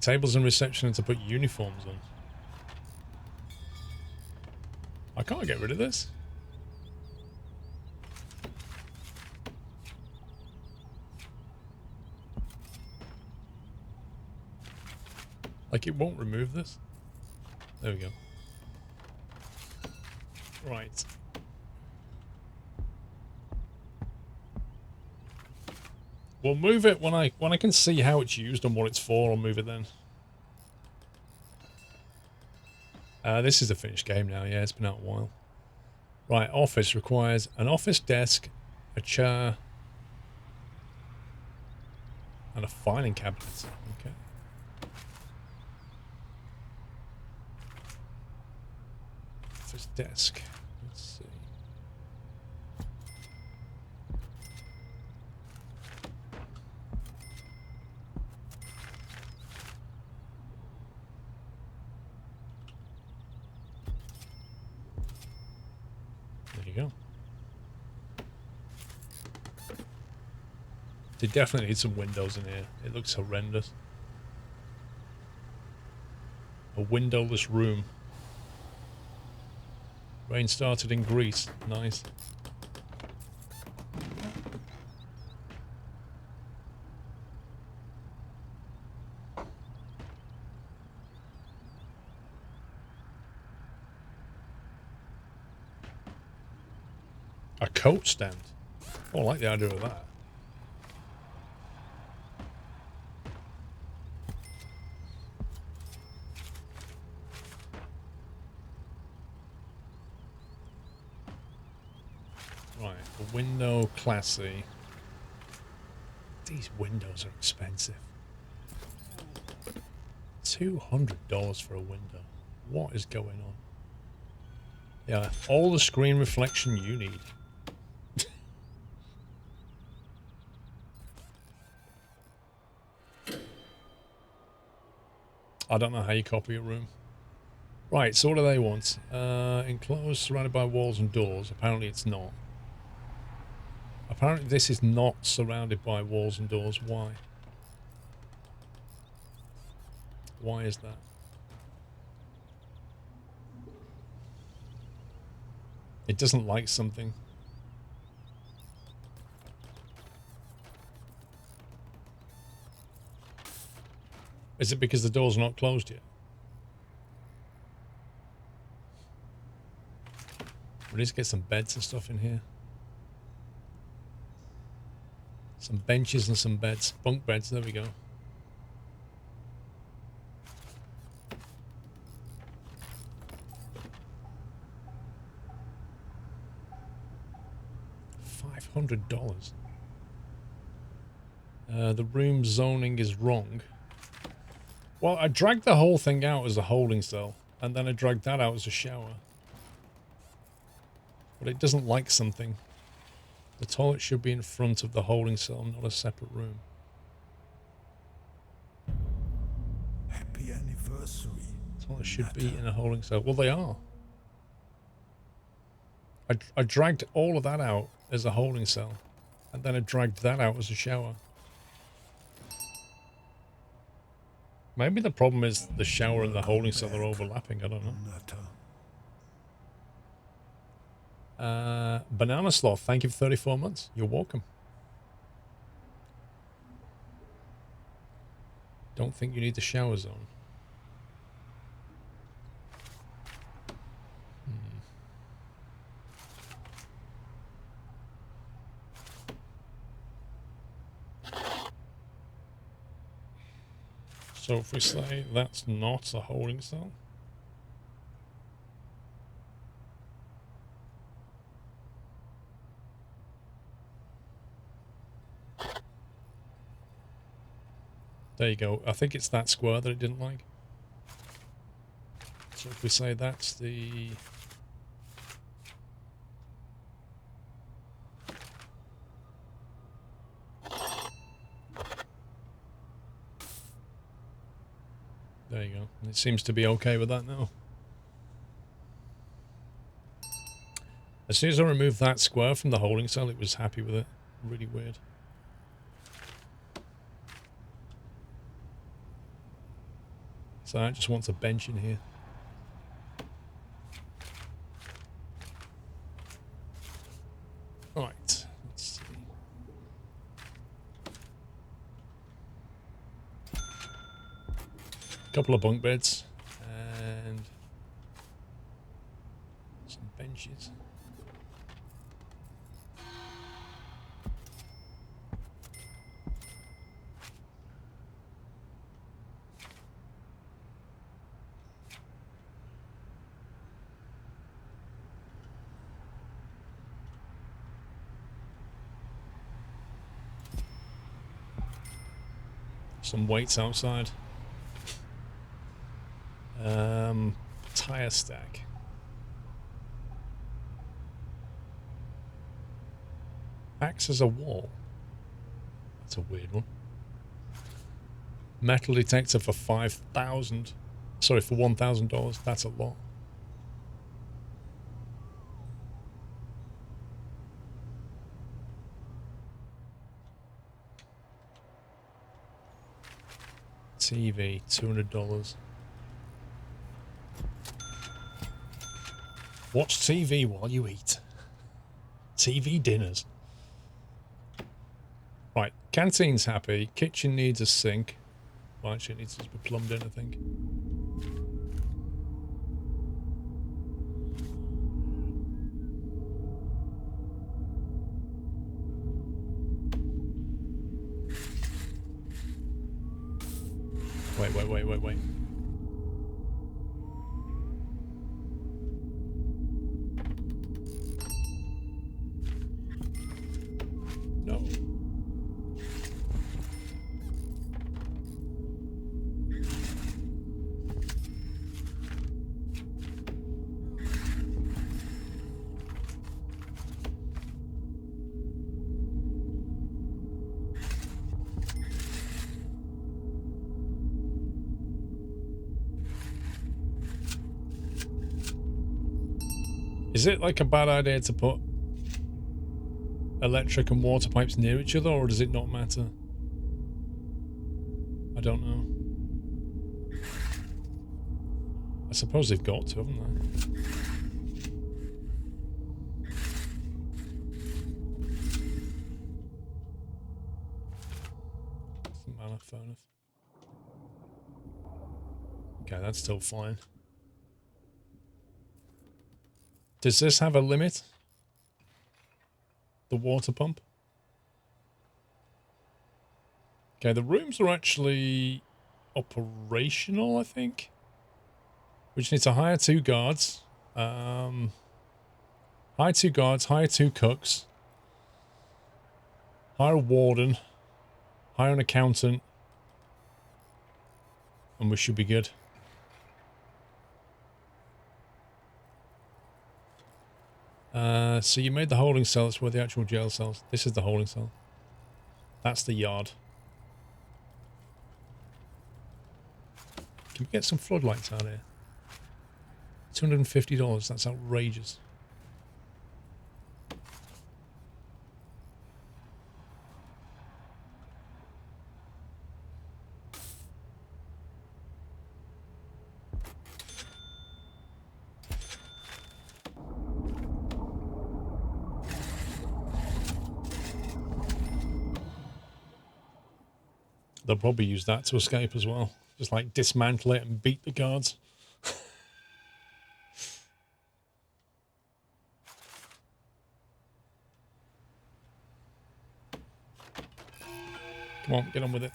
tables in reception and to put uniforms on. I can't get rid of this. Like, it won't remove this. There we go. Right. We'll move it when I can see how it's used and what it's for. I'll move it then. This is a finished game now. Yeah, it's been out a while. Right, office requires an office desk, a chair, and a filing cabinet. Okay. Office desk. Let's see. There you go. They definitely need some windows in here. It looks horrendous. A windowless room. Rain started in Greece. Nice. A coat stand. Oh, I like the idea of that. Right, a window, classy. These windows are expensive. $200 for a window. What is going on? Yeah, all the screen reflection you need. I don't know how you copy a room. Right, so what do they want? Enclosed, surrounded by walls and doors. Apparently it's not. Apparently this is not surrounded by walls and doors. Why? Why is that? It doesn't like something. Is it because the door's not closed yet? We need to get some beds and stuff in here. Some benches and some beds. Bunk beds, there we go. $500. The room zoning is wrong. Well, I dragged the whole thing out as a holding cell, and then I dragged that out as a shower. But it doesn't like something. The toilet should be in front of the holding cell, not a separate room. Happy anniversary. The toilet should be in a holding cell. Well, they are. I dragged all of that out as a holding cell, and then I dragged that out as a shower. Maybe the problem is the shower and the holding cell are overlapping. I don't know. Banana Sloth, thank you for 34 months. You're welcome. Don't think you need the shower zone. So if we say that's not a holding cell. There you go. I think it's that square that it didn't like. So if we say that's the... There you go. It seems to be okay with that now. As soon as I removed that square from the holding cell, it was happy with it. Really weird. So I just want a bench in here. Right, let's see. Couple of bunk beds and some benches. Some weights outside. Tire stack. Acts as a wall. That's a weird one. Metal detector for $5,000. Sorry, for $1,000. That's a lot. TV, $200. Watch TV while you eat. TV dinners. Right, canteen's happy. Kitchen needs a sink. Well, actually, it needs to be plumbed in, I think. Wait. No. Is it like a bad idea to put electric and water pipes near each other, or does it not matter? I don't know. I suppose they've got to, haven't they? Doesn't matter, fair enough. Okay, that's still fine. Does this have a limit? The water pump? Okay, the rooms are actually operational, I think. We just need to hire 2 guards. Hire 2 guards, hire 2 cooks. Hire a warden. Hire an accountant. And we should be good. So you made the holding cell. That's where the actual jail cells. This is the holding cell. That's the yard. Can we get some floodlights out here? $250. That's outrageous. They'll probably use that to escape as well. Just like dismantle it and beat the guards. Come on, get on with it.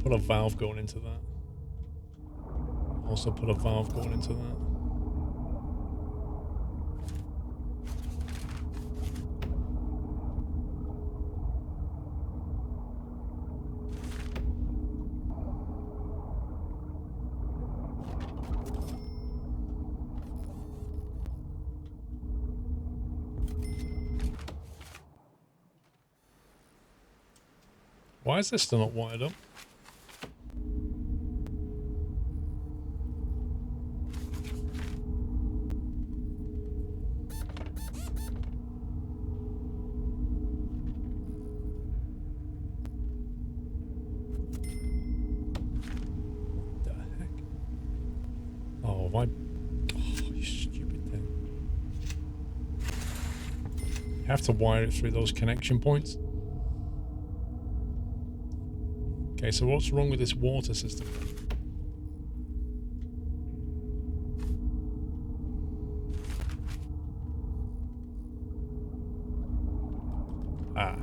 Put a valve going into that. Also put a valve going into that. Why is this still not wired up? What the heck? Oh, why? Oh, you stupid thing. You have to wire it through those connection points. Okay, so what's wrong with this water system? Ah.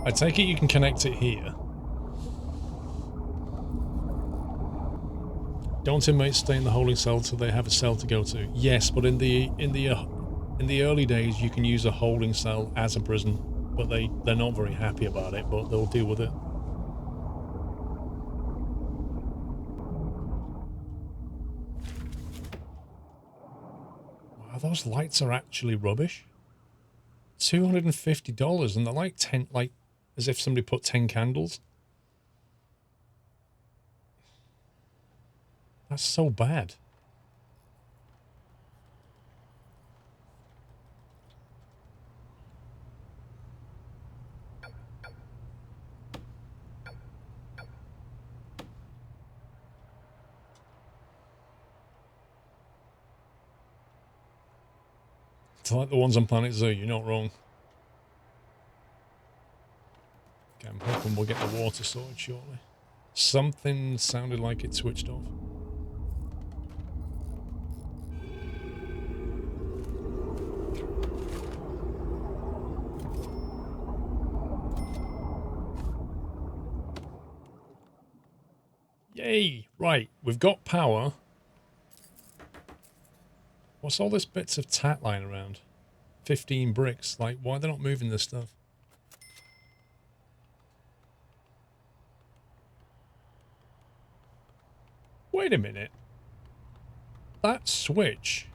I take it you can connect it here. Don't inmates stay in the holding cell till they have a cell to go to? Yes, but in the early days you can use a holding cell as a prison, but they're not very happy about it, but they'll deal with it. Wow, those lights are actually rubbish. $250 and they're like 10, like as if somebody put 10 candles. That's so bad. It's like the ones on Planet Zoo, you're not wrong. Okay, I'm hoping we'll get the water sorted shortly. Something sounded like it switched off. Yay! Right, we've got power. What's all this bits of tat lying around? 15 bricks. Like, why are they not moving this stuff? Wait a minute. That switch...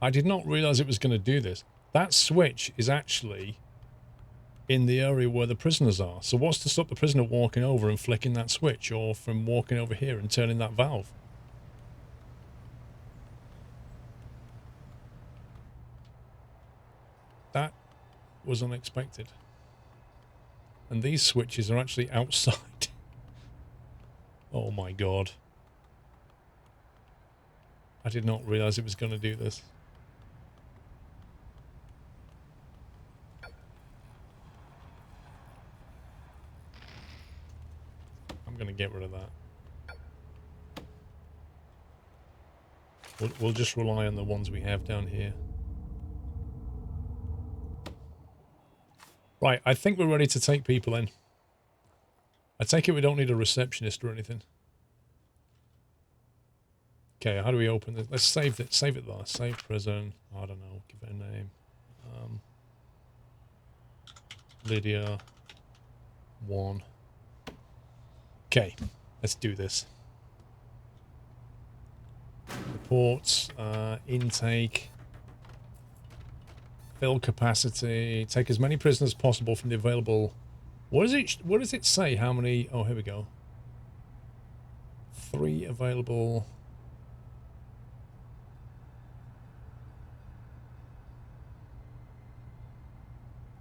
I did not realize it was going to do this. That switch is actually in the area where the prisoners are. So what's to stop the prisoner walking over and flicking that switch, or from walking over here and turning that valve? That was unexpected. And these switches are actually outside. Oh my god. I did not realize it was going to do this. I'm going to get rid of that. We'll just rely on the ones we have down here. Right, I think we're ready to take people in. I take it we don't need a receptionist or anything. Okay, how do we open this? Let's save it. Save it there. Save prison. I don't know. Give it a name. Lydia 1. Okay, let's do this. Reports, intake, fill capacity. Take as many prisoners as possible from the available. What does it say? How many? Oh, here we go. 3 available.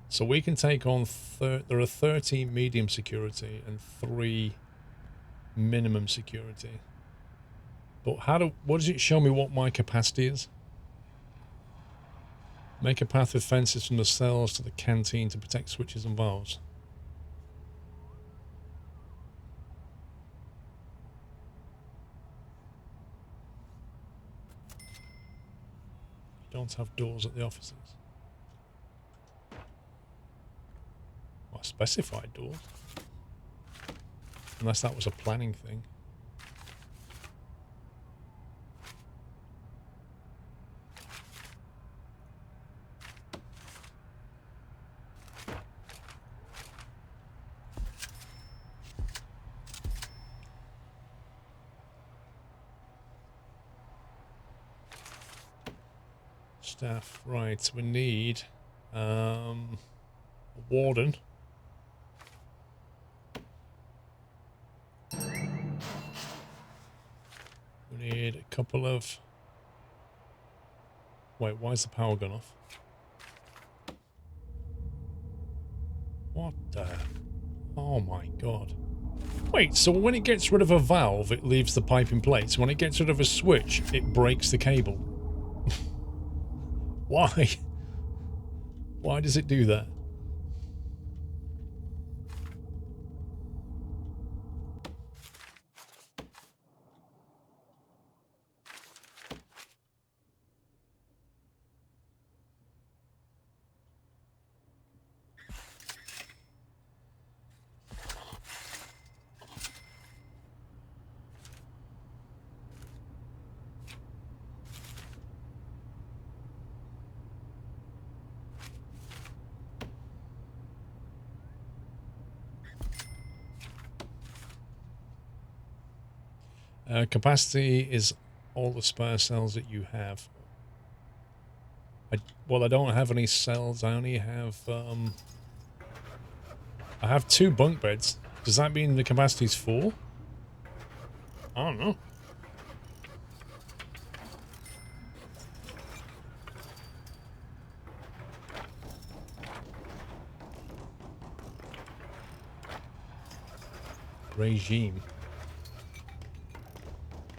So we can take on, there are 13 medium security and 3 minimum security. But what does it show me what my capacity is? Make a path with fences from the cells to the canteen to protect switches and valves. You don't have doors at the offices. Well, specified doors. Unless that was a planning thing. Staff, right, we need A warden. We need a couple of... Wait, why is the power gone off? What the... Oh my god. Wait, so when it gets rid of a valve, it leaves the pipe in place. When it gets rid of a switch, it breaks the cable. Why? Why does it do that? Capacity is all the spare cells that you have. Well, I don't have any cells. I only have... I have 2 bunk beds. Does that mean the capacity's 4? I don't know. Regime.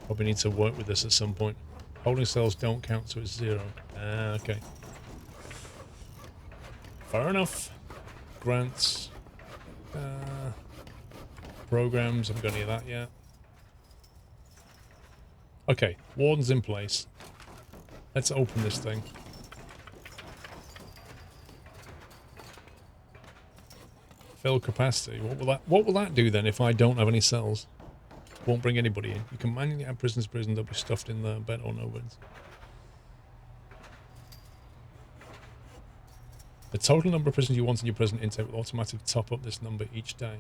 Probably need to work with this at some point. Holding cells don't count, so it's 0. Ah, okay. Fair enough. Grants. Programs, haven't got any of that yet. Okay, warden's in place. Let's open this thing. Fill capacity. What will that do then if I don't have any cells? Won't bring anybody in. You can manually add prisoners to prison. They'll be stuffed in the bed or no beds. The total number of prisoners you want in your prison intake will automatically top up this number each day.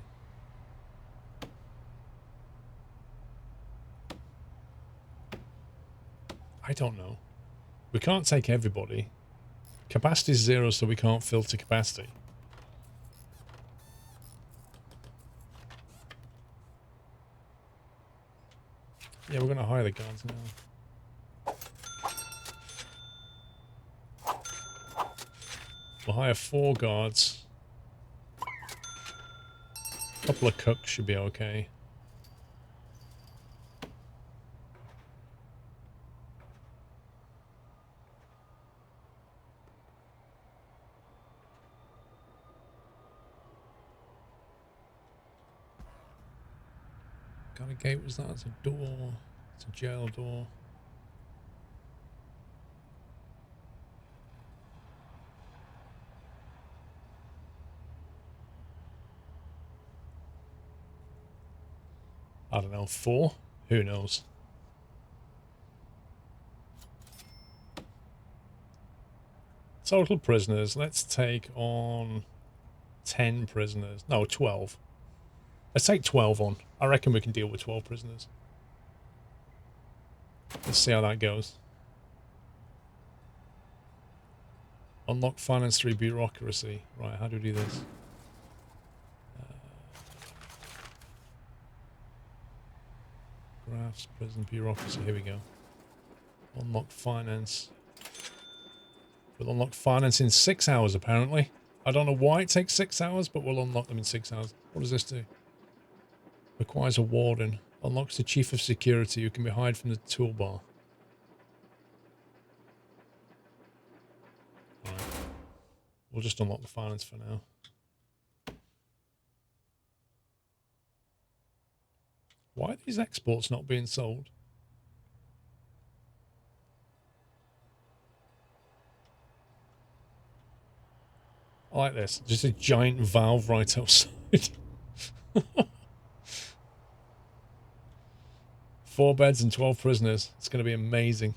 I don't know. We can't take everybody. Capacity is 0, so we can't filter capacity. Yeah, we're going to hire the guards now. We'll hire 4 guards. A couple of cooks should be okay. Got a gate, was that? It's a door. It's a jail door. I don't know, 4? Who knows? Total prisoners. Let's take on 10 prisoners. No, 12. Let's take 12 on. I reckon we can deal with 12 prisoners. Let's see how that goes. Unlock finance through bureaucracy. Right, how do we do this? Graphs, prison, bureaucracy. Here we go. Unlock finance. We'll unlock finance in 6 hours, apparently. I don't know why it takes 6 hours, but we'll unlock them in 6 hours. What does this do? Requires a warden. Unlocks the chief of security who can be hired from the toolbar. Right. We'll just unlock the finance for now. Why are these exports not being sold? I like this. Just a giant valve right outside. 4 beds and 12 prisoners. It's going to be amazing.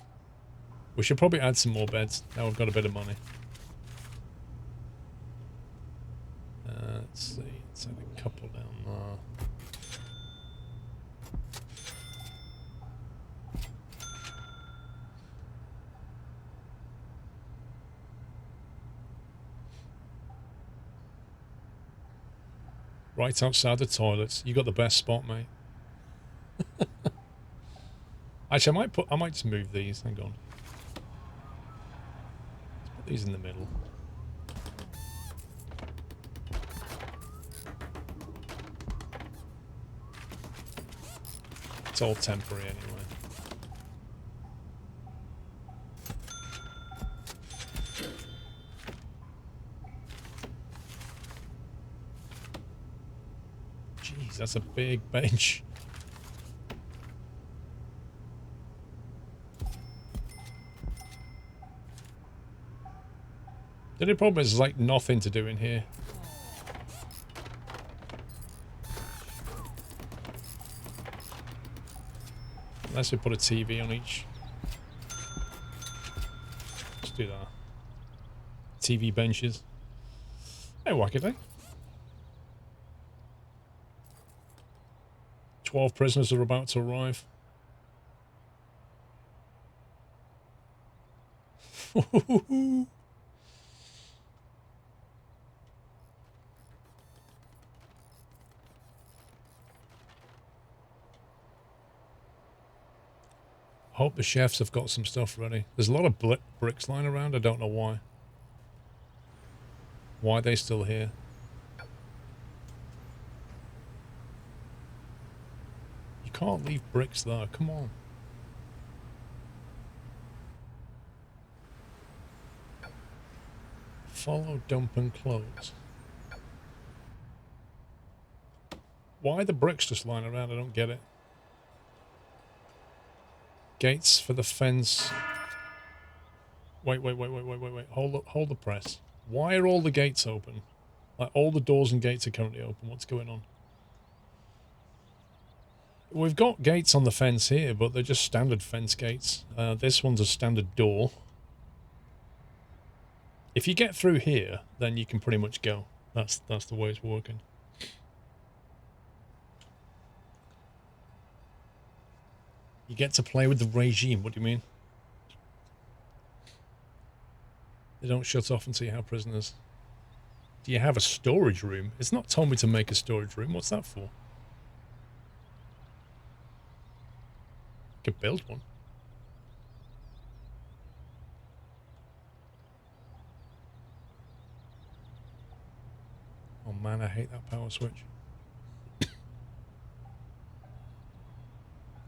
We should probably add some more beds. Now we've got a bit of money. Let's see. Let's add a couple down there. Right outside the toilets. You got the best spot, mate. Actually, I might just move these. Hang on. Let's put these in the middle. It's all temporary anyway. Jeez, that's a big bench. The only problem is there's like nothing to do in here. Unless we put a TV on each. Let's do that. TV benches. Hey, wackety. 12 prisoners are about to arrive. Hope the chefs have got some stuff ready. There's a lot of bricks lying around. I don't know why. Why are they still here? You can't leave bricks there. Come on. Follow, dump, and close. Why are the bricks just lying around? I don't get it. Gates for the fence. Wait. Hold the press. Why are all the gates open? Like, all the doors and gates are currently open. What's going on? We've got gates on the fence here, but they're just standard fence gates. This one's a standard door. If you get through here, then you can pretty much go. That's the way it's working. You get to play with the regime. What do you mean? They don't shut off until you have prisoners. Do you have a storage room? It's not told me to make a storage room. What's that for? Could build one. Oh man, I hate that power switch.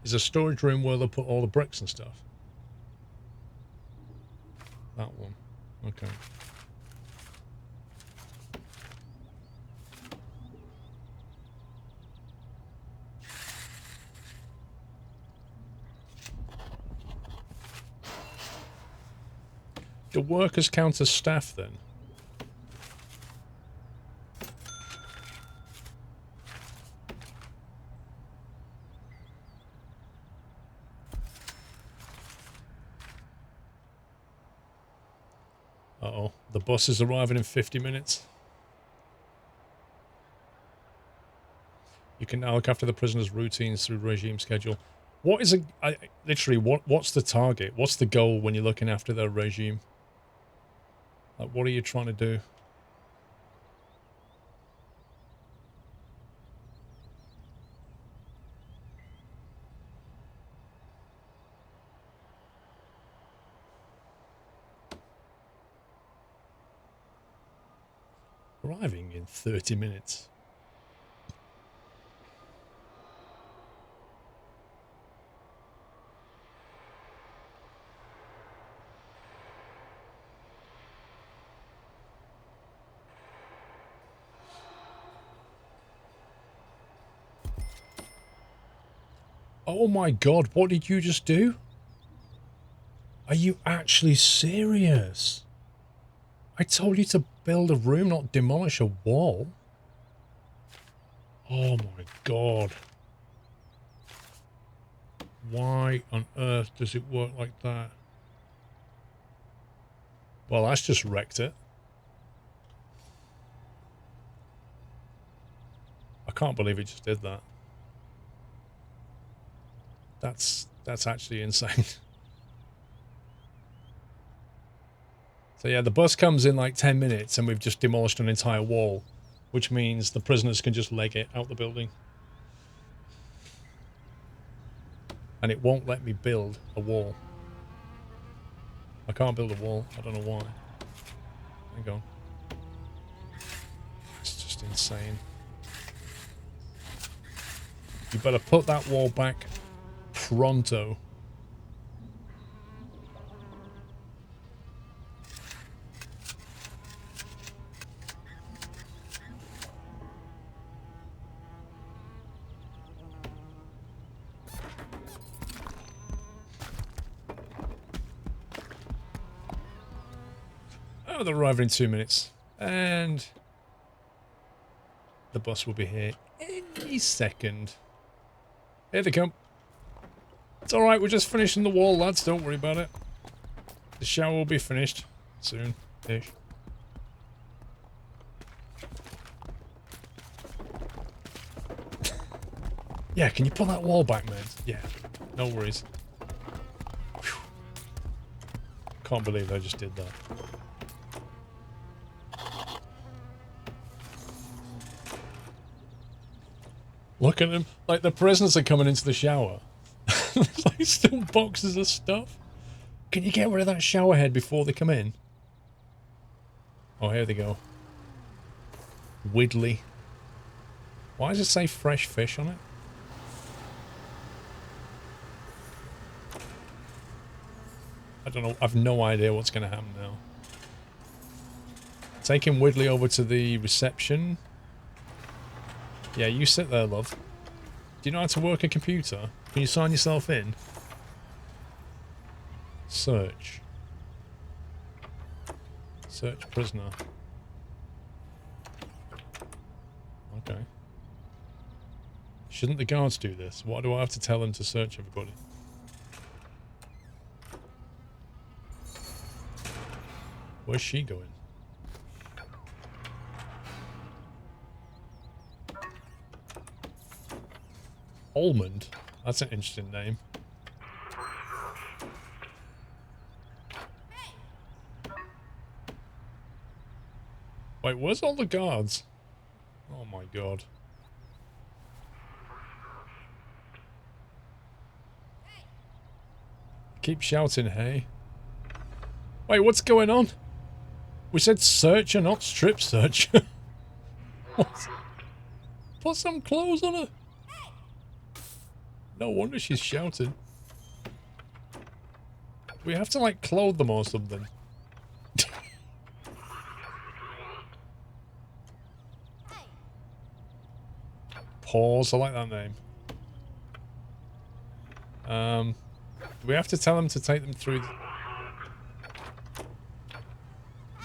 Is a storage room where they'll put all the bricks and stuff? That one. Okay. Do workers count as staff then? Uh-oh, the bus is arriving in 50 minutes. You can now look after the prisoners' routines through regime schedule. What is literally, what's the target? What's the goal when you're looking after their regime? Like, what are you trying to do? Arriving in 30 minutes. Oh my god, what did you just do? Are you actually serious? I told you to build a room, not demolish a wall. Oh my god. Why on earth does it work like that? Well, that's just wrecked it. I can't believe it just did that. That's actually insane. So yeah, the bus comes in like 10 minutes and we've just demolished an entire wall. which means the prisoners can just leg it out the building. And it won't let me build a wall. I can't build a wall. I don't know why. Hang on. It's just insane. You better put that wall back pronto. Oh, they're arriving in 2 minutes. And the bus will be here any second. Here they come. It's alright, we're just finishing the wall, lads. Don't worry about it. The shower will be finished soon-ish. Yeah, can you pull that wall back, man? Yeah, no worries. Whew. Can't believe I just did that. Look at them. Like, the prisoners are coming into the shower. There's like still boxes of stuff. Can you get rid of that shower head before they come in? Oh, here they go. Widdly. Why does it say fresh fish on it? I don't know. I've no idea what's going to happen now. Taking Widdly over to the reception. Yeah, you sit there, love. Do you know how to work a computer? Can you sign yourself in? Search. Search prisoner. Okay. Shouldn't the guards do this? Why do I have to tell them to search everybody? Where's she going? Almond? That's an interesting name. Wait, where's all the guards? Oh my god. Keep shouting, hey. Wait, what's going on? We said search and not strip search. What? Put some clothes on her. No wonder she's shouting. We have to, like, clothe them or something. Pause, I like that name. Do we have to tell them to take them through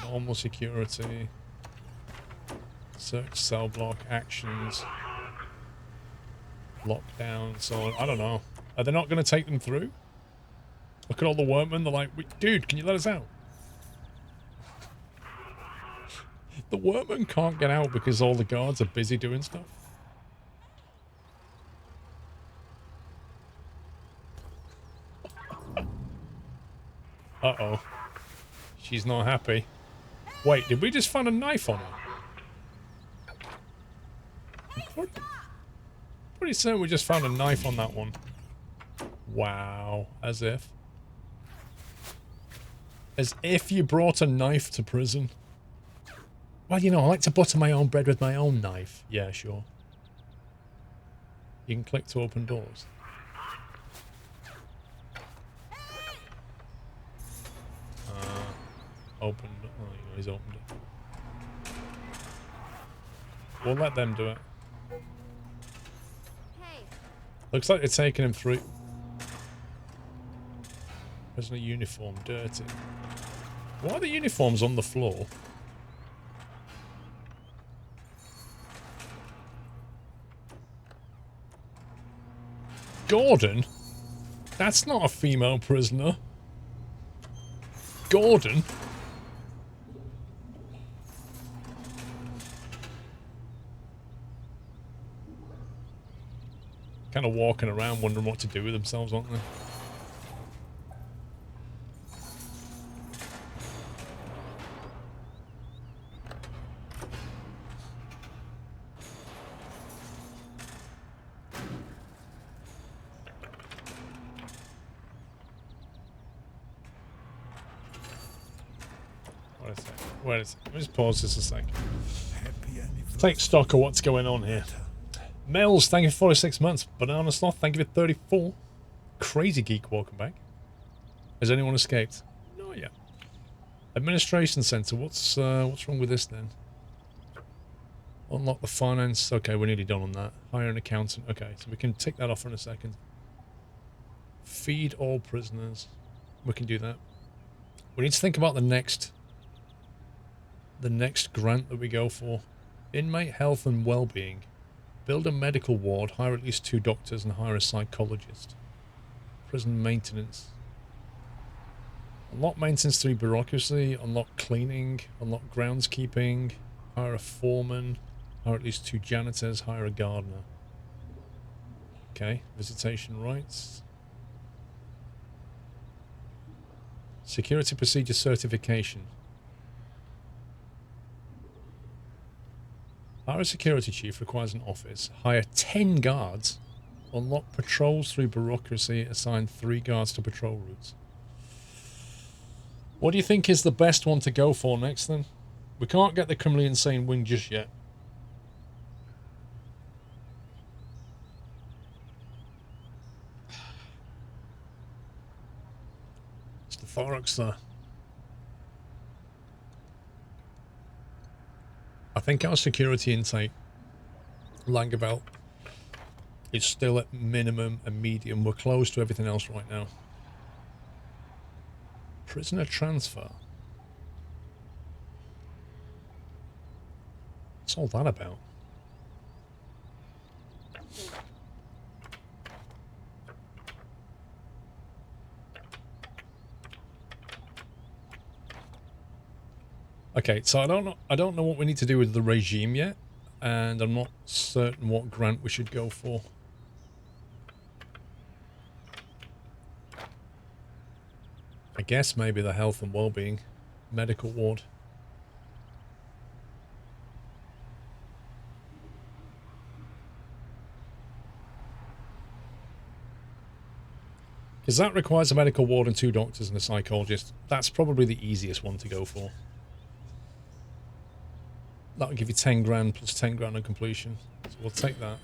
normal security? Search cell block, actions, lockdown, so on. I don't know. Are they not going to take them through? Look at all the workmen, they're like, dude, can you let us out? The workmen can't get out because all the guards are busy doing stuff. Uh-oh. She's not happy. Wait, did we just find a knife on her? Pretty certain we just found a knife on that one. Wow. As if. As if you brought a knife to prison. Well, you know, I like to butter my own bread with my own knife. Yeah, sure. You can click to open doors. Opened. Oh, you know, he's opened it. We'll let them do it. Hey. Looks like they're taking him through. Prisoner uniform, dirty. Why are the uniforms on the floor? Gordon? That's not a female prisoner. Gordon? Kind of walking around wondering what to do with themselves, aren't they? Wait a second. Let me just pause this a sec. Happy anniversary. Take stock of what's going on here. Mills, thank you for 46 months. Banana Sloth, thank you for 34. Crazy Geek, welcome back. Has anyone escaped? Not yet. Administration Centre, what's wrong with this then? Unlock the finance. Okay, we're nearly done on that. Hire an accountant. Okay, so we can tick that off in a second. Feed all prisoners. We can do that. We need to think about the next grant that we go for. Inmate health and well-being. Build a medical ward, hire at least 2 doctors and hire a psychologist. Prison maintenance. Unlock maintenance through bureaucracy, unlock cleaning, unlock groundskeeping, hire a foreman, hire at least 2 janitors, hire a gardener. Okay, visitation rights. Security procedure certification. Hire a security chief, requires an office. Hire 10 guards. Unlock patrols through bureaucracy, assign 3 guards to patrol routes. What do you think is the best one to go for next then? We can't get the criminally insane wing just yet. It's the thorax there. I think our security intake, Langeveld, is still at minimum and medium. We're close to everything else right now. Prisoner transfer. What's all that about? Okay, so I don't know what we need to do with the regime yet, and I'm not certain what grant we should go for. I guess maybe the health and well-being medical ward. Because that requires a medical ward and 2 doctors and a psychologist. That's probably the easiest one to go for. That'll give you 10 grand plus 10 grand on completion. So we'll take that.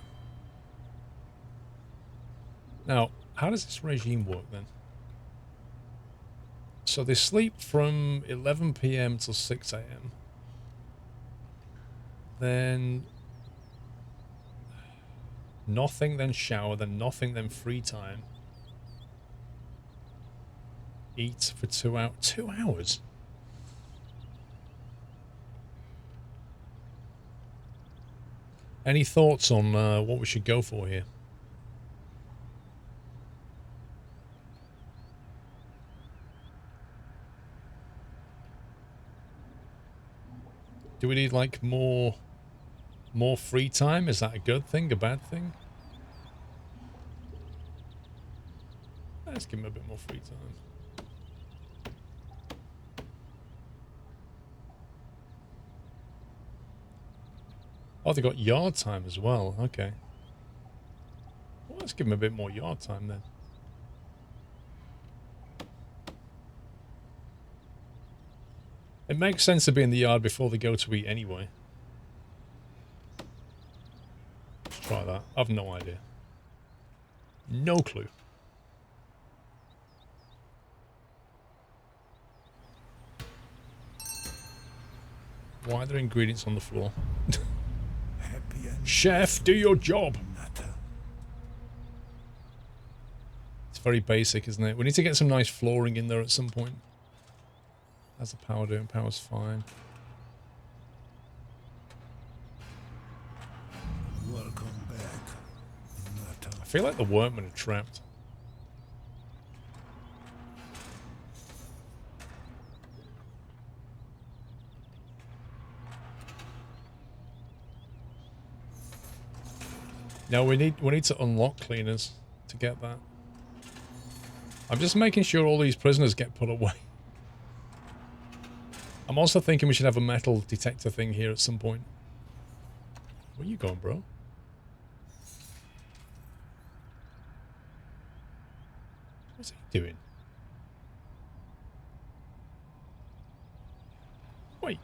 Now, how does this regime work then? So they sleep from 11 PM till 6 AM. Then nothing, then shower, then nothing, then free time. Eat for 2 hours. 2 hours? Any thoughts on what we should go for here? Do we need like more free time? Is that a good thing, a bad thing? Let's give him a bit more free time. Oh, they got yard time as well. Okay. Well, let's give him a bit more yard time then. It makes sense to be in the yard before they go to eat anyway. Let's try that. I've no idea. No clue. Why are there ingredients on the floor? Chef, do your job. It's very basic, isn't it? We need to get some nice flooring in there at some point. How's the power doing? Power's fine. Welcome back. I feel like the workmen are trapped. No, we need to unlock cleaners to get that. I'm just making sure all these prisoners get put away. I'm also thinking we should have a metal detector thing here at some point. Where you going, bro? What's he doing? Wait.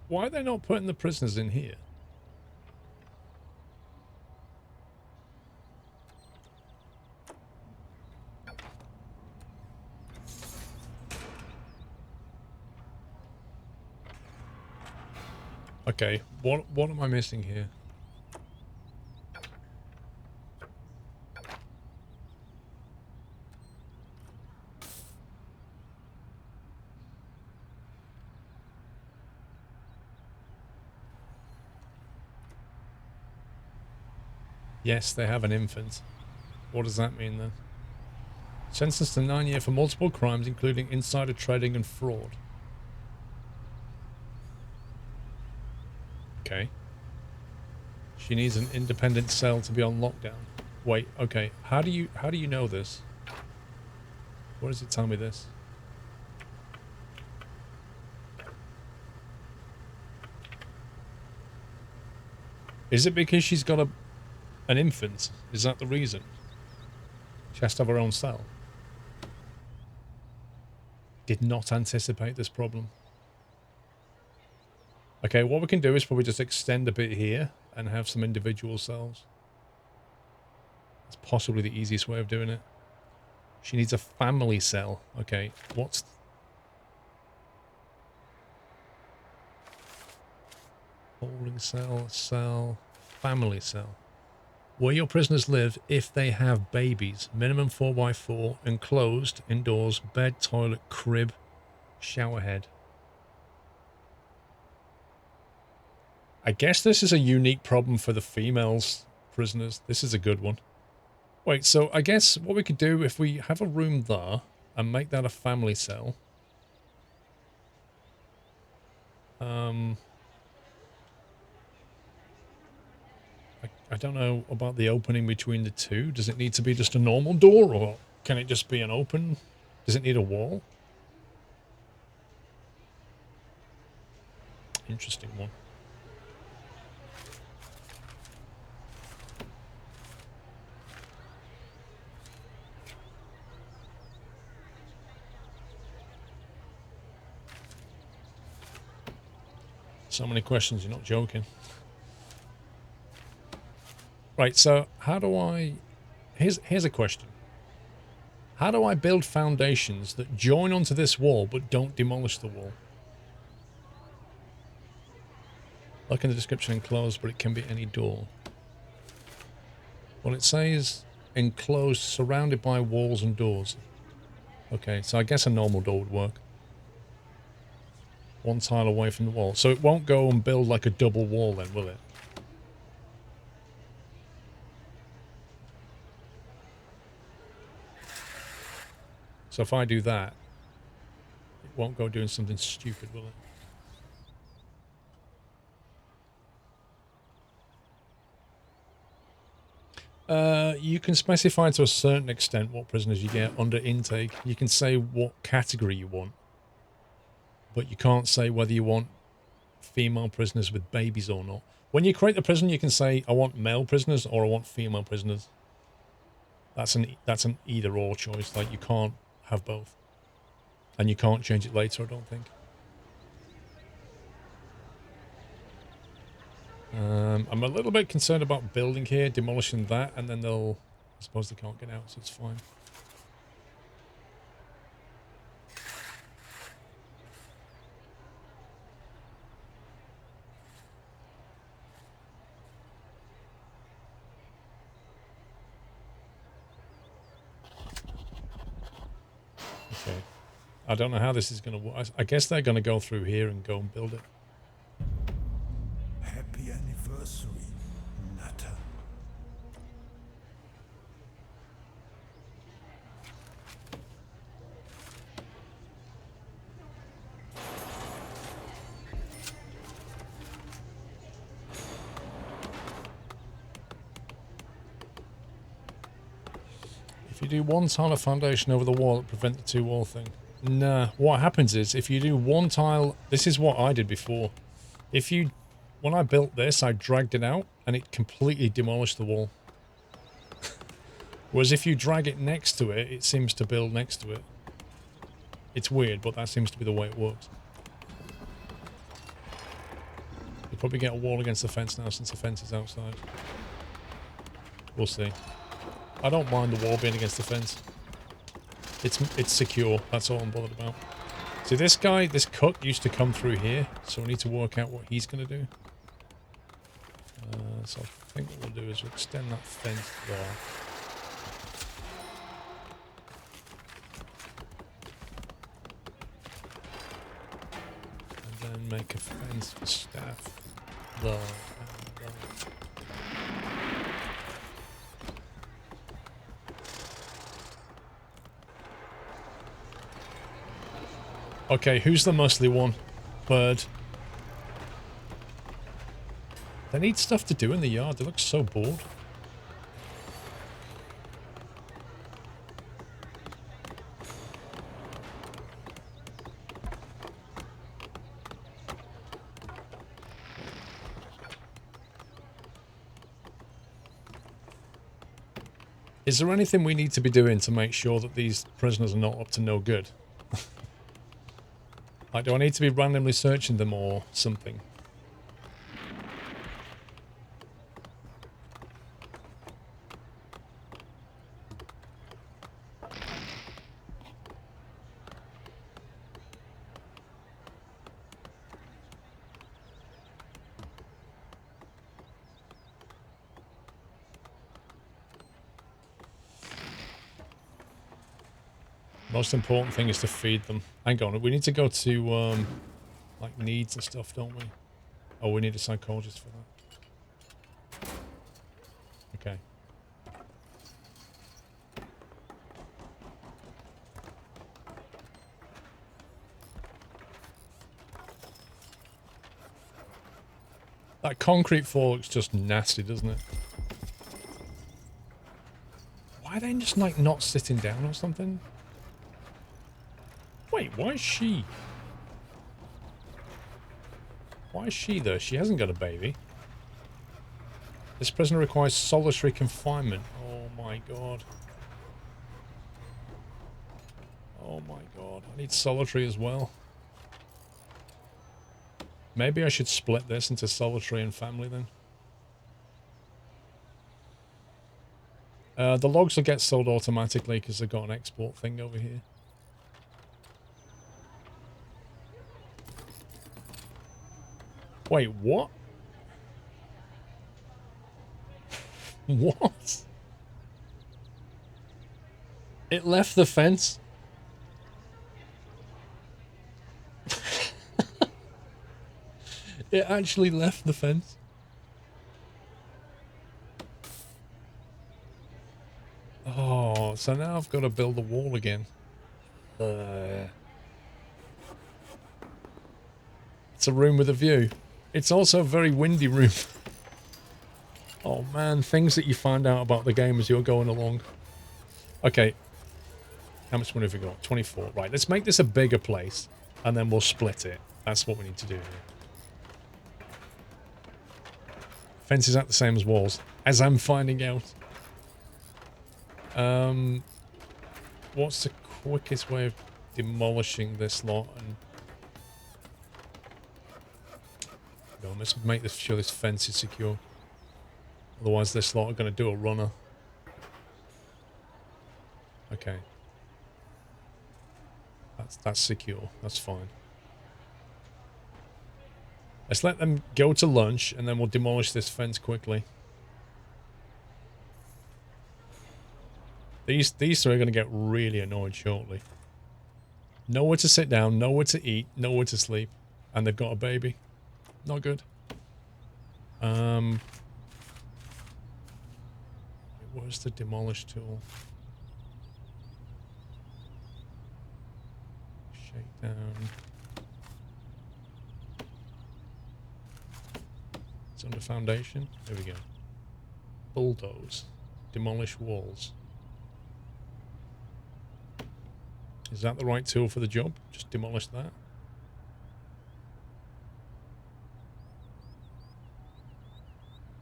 Why are they not putting the prisoners in here? Okay, what am I missing here? Yes, they have an infant. What does that mean then? Sentenced to 9 years for multiple crimes, including insider trading and fraud. Okay. She needs an independent cell to be on lockdown. Wait, okay. How do you know this? Where does it tell me this? Is it because she's got an infant? Is that the reason? She has to have her own cell. Did not anticipate this problem. Okay, what we can do is probably just extend a bit here and have some individual cells. That's possibly the easiest way of doing it. She needs a family cell. Okay, what's... Holding cell, family cell. Where your prisoners live if they have babies. Minimum 4x4, enclosed, indoors, bed, toilet, crib, shower head. I guess this is a unique problem for the females prisoners. This is a good one. Wait, so I guess what we could do if we have a room there and make that a family cell. I don't know about the opening between the two. Does it need to be just a normal door, or can it just be an open? Does it need a wall? Interesting one. So many questions, you're not joking. Right, so how do I... Here's a question. How do I build foundations that join onto this wall but don't demolish the wall? Look in the description, enclosed, but it can be any door. Well, it says enclosed, surrounded by walls and doors. Okay, so I guess a normal door would work. One tile away from the wall. So it won't go and build like a double wall then, will it? So if I do that, it won't go doing something stupid, will it? You can specify to a certain extent what prisoners you get under intake. You can say what category you want, but you can't say whether you want female prisoners with babies or not. When you create the prison, you can say, I want male prisoners or I want female prisoners. That's an either or choice. Like, you can't have both. And you can't change it later, I don't think. I'm a little bit concerned about building here, demolishing that, and then they'll... I suppose they can't get out, so it's fine. Okay. I don't know how this is going to work. I guess they're going to go through here and go and build it. Happy anniversary, Nutter. If you do one tile of foundation over the wall, it prevents the two wall thing. Nah, what happens is if you do one tile, this is what I did before. When I built this, I dragged it out and it completely demolished the wall. Whereas if you drag it next to it, it seems to build next to it. It's weird, but that seems to be the way it works. We'll probably get a wall against the fence now since the fence is outside. We'll see. I don't mind the wall being against the fence. It's secure. That's all I'm bothered about. See, this guy, this cook used to come through here, so we need to work out what he's going to do. So I think what we'll do is we'll extend that fence there. And then make a fence for staff there and there. Okay, who's the muscly one? Bird. They need stuff to do in the yard. They look so bored. Is there anything we need to be doing to make sure that these prisoners are not up to no good? Like, do I need to be randomly searching them or something? Most important thing is to feed them. Hang on, we need to go to, like, needs and stuff, don't we? Oh, we need a psychologist for that. Okay. That concrete floor looks just nasty, doesn't it? Why are they just, like, not sitting down or something? Wait, why is she? Why is she there? She hasn't got a baby. This prisoner requires solitary confinement. Oh my god. Oh my god. I need solitary as well. Maybe I should split this into solitary and family then. The logs will get sold automatically because they've got an export thing over here. Wait, what? What? It left the fence? It actually left the fence? Oh, so now I've got to build a wall again. It's a room with a view. It's also a very windy room. Oh man, things that you find out about the game as you're going along. Okay. How much money have we got? 24. Right, let's make this a bigger place, and then we'll split it. That's what we need to do here. Fences aren't the same as walls, as I'm finding out. What's the quickest way of demolishing this lot? And no, let's make this sure this fence is secure. Otherwise, this lot are going to do a runner. Okay. That's secure. That's fine. Let's let them go to lunch, and then we'll demolish this fence quickly. These three are going to get really annoyed shortly. Nowhere to sit down, nowhere to eat, nowhere to sleep. And they've got a baby. Not good. Where's the demolish tool? Shakedown. It's under foundation. There we go. Bulldoze. Demolish walls. Is that the right tool for the job? Just demolish that.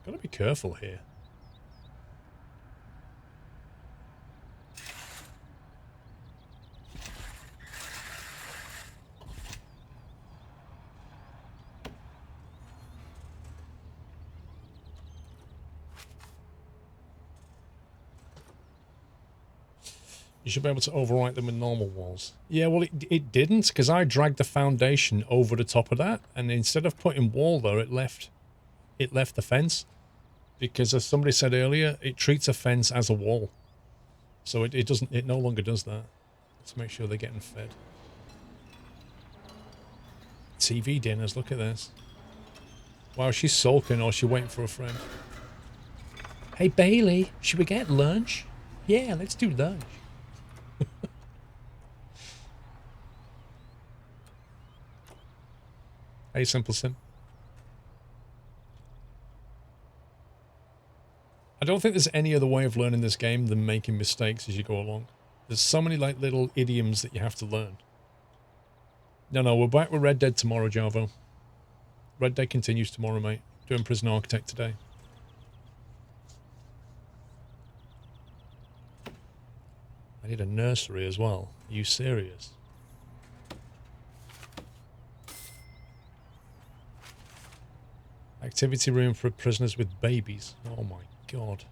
Gotta be careful here. You should be able to overwrite them with normal walls. Yeah, well, it didn't, because I dragged the foundation over the top of that, and instead of putting wall there, it left the fence. Because as somebody said earlier, it treats a fence as a wall. So it no longer does that. Let's make sure they're getting fed. TV dinners, look at this. Wow, she's sulking or she's waiting for a friend. Hey Bailey, should we get lunch? Yeah, let's do lunch. Hey Simpleton. I don't think there's any other way of learning this game than making mistakes as you go along. There's so many like little idioms that you have to learn. No, we're back with Red Dead tomorrow, Javo. Red Dead continues tomorrow, mate. Doing Prison Architect today. I need a nursery as well. Are you serious? Activity room for prisoners with babies. Oh my god.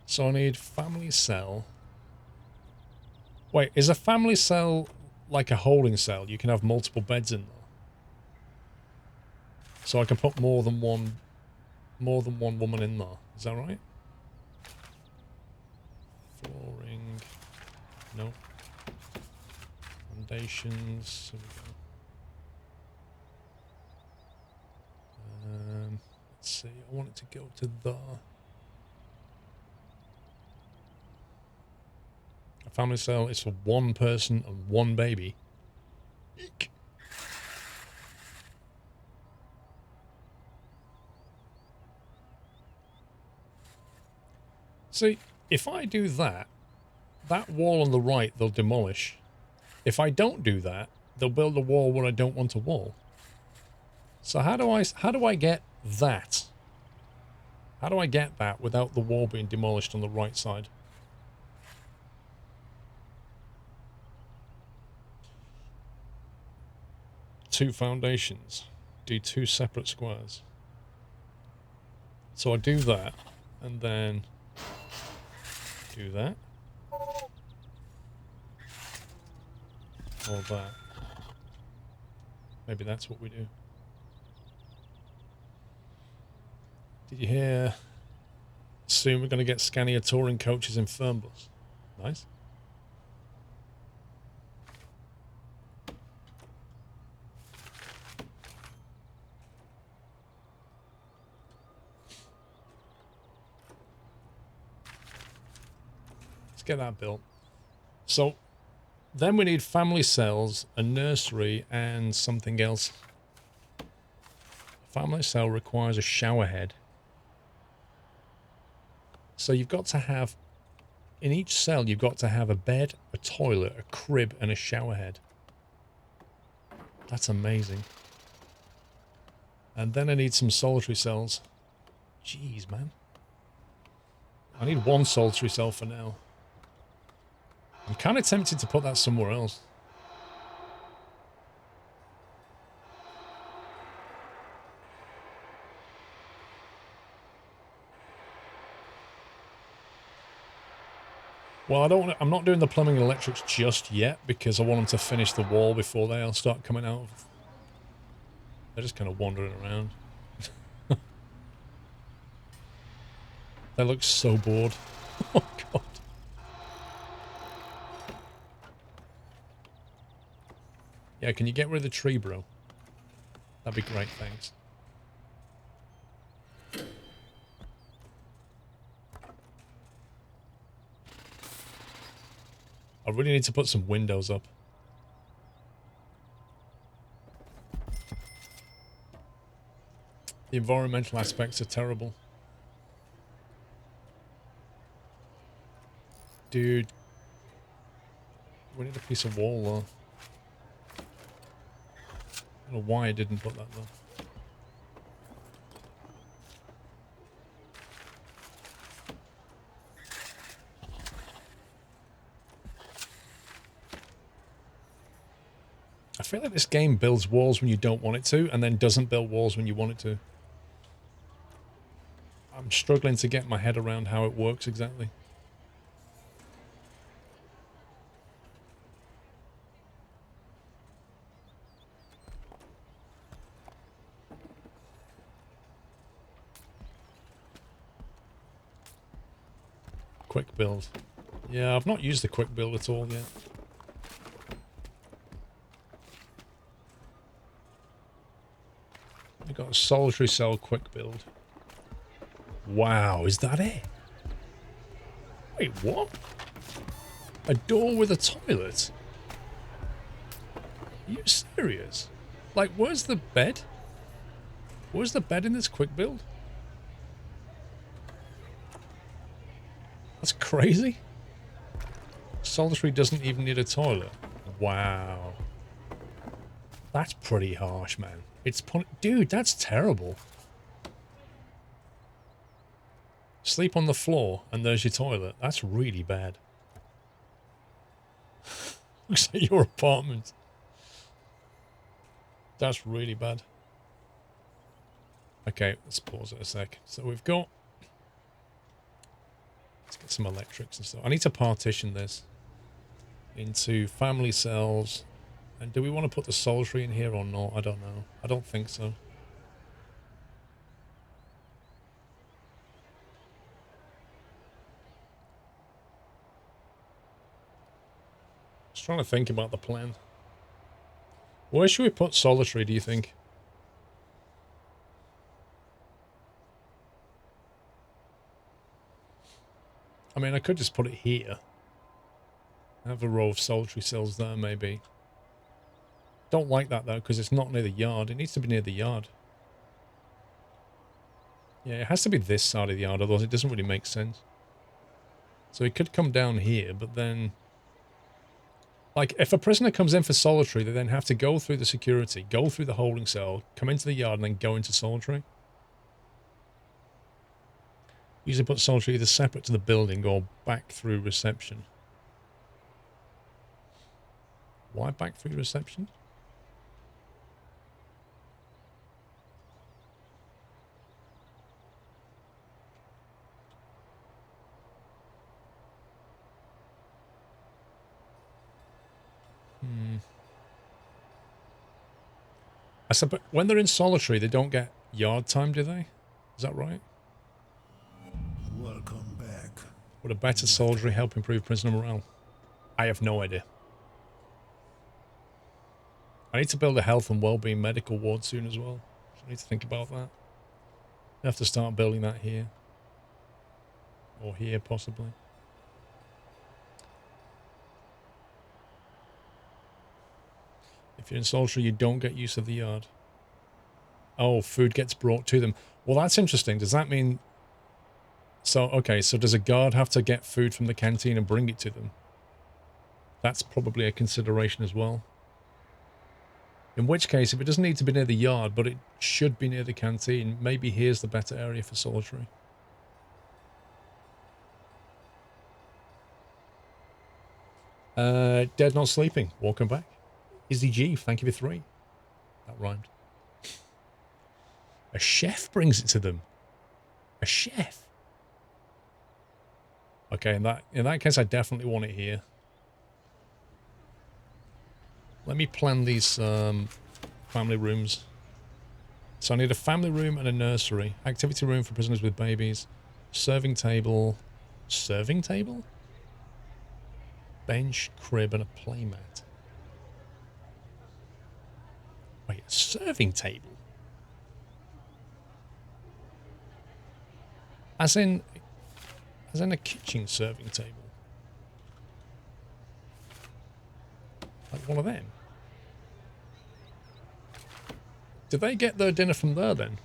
So I need family cell. Wait, is a family cell like a holding cell? You can have multiple beds in there. So I can put more than one woman in there. Is that right? Flooring. No. Foundations. Here we go. Let's see. I want it to go to there. A family cell is for one person and one baby. Eek. See, if I do that, that wall on the right they'll demolish. If I don't do that, they'll build a wall where I don't want a wall. So how do I get that? How do I get that without the wall being demolished on the right side? Two foundations. Do two separate squares. So I do that, and then do that. Or that. Maybe that's what we do. Did you hear? Soon we're going to get Scania touring coaches in Fernbus. Nice. Let's get that built. So then we need family cells, a nursery, and something else. A family cell requires a shower head. So you've got to have, in each cell, you've got to have a bed, a toilet, a crib, and a shower head. That's amazing. And then I need some solitary cells. Jeez, man. I need one solitary cell for now. I'm kind of tempted to put that somewhere else. Well, I'm not doing the plumbing and electrics just yet because I want them to finish the wall before they'll start coming out. They're just kind of wandering around. They look so bored. Oh, God. Yeah, can you get rid of the tree, bro? That'd be great, thanks. I really need to put some windows up. The environmental aspects are terrible. Dude. We need a piece of wall, though. I don't know why I didn't put that, though. I feel like this game builds walls when you don't want it to, and then doesn't build walls when you want it to. I'm struggling to get my head around how it works exactly. Quick build. Yeah, I've not used the quick build at all yet. I've got a solitary cell quick build. Wow, is that it? Wait, what? A door with a toilet? Are you serious? Like, where's the bed? Where's the bed in this quick build? That's crazy. Solitary doesn't even need a toilet. Wow. That's pretty harsh, man. Dude, that's terrible. Sleep on the floor and there's your toilet. That's really bad. Looks like your apartment. That's really bad. Okay, let's pause it a sec. So we've got... Let's get some electrics and stuff. I need to partition this into family cells. And do we want to put the solitary in here or not? I don't know. I don't think so. Just trying to think about the plan. Where should we put solitary, do you think? I mean, I could just put it here. Have a row of solitary cells there, maybe. Don't like that, though, because it's not near the yard. It needs to be near the yard. Yeah, it has to be this side of the yard, otherwise it doesn't really make sense. So it could come down here, but then... Like, if a prisoner comes in for solitary, they then have to go through the security, go through the holding cell, come into the yard, and then go into solitary. Usually put solitary either separate to the building or back through reception. Why back through reception? I suppose when they're in solitary, they don't get yard time, do they? Is that right? Welcome back. Would a better solitary help improve prisoner morale? I have no idea. I need to build a health and well-being medical ward soon as well. So I need to think about that. I have to start building that here. Or here, possibly. If you're in solitary, you don't get use of the yard. Oh, food gets brought to them. Well, that's interesting. Does that mean... So, okay, so does a guard have to get food from the canteen and bring it to them? That's probably a consideration as well. In which case, if it doesn't need to be near the yard, but it should be near the canteen, maybe here's the better area for solitary. Dead Not Sleeping, welcome back. Izzy G, thank you for 3. That rhymed. A chef brings it to them. A chef. Okay, in that case, I definitely want it here. Let me plan these family rooms. So I need a family room and a nursery. Activity room for prisoners with babies. Serving table. Serving table? Bench, crib, and a playmat. Wait, a serving table? As in a kitchen serving table? Like one of them? Do they get their dinner from there then?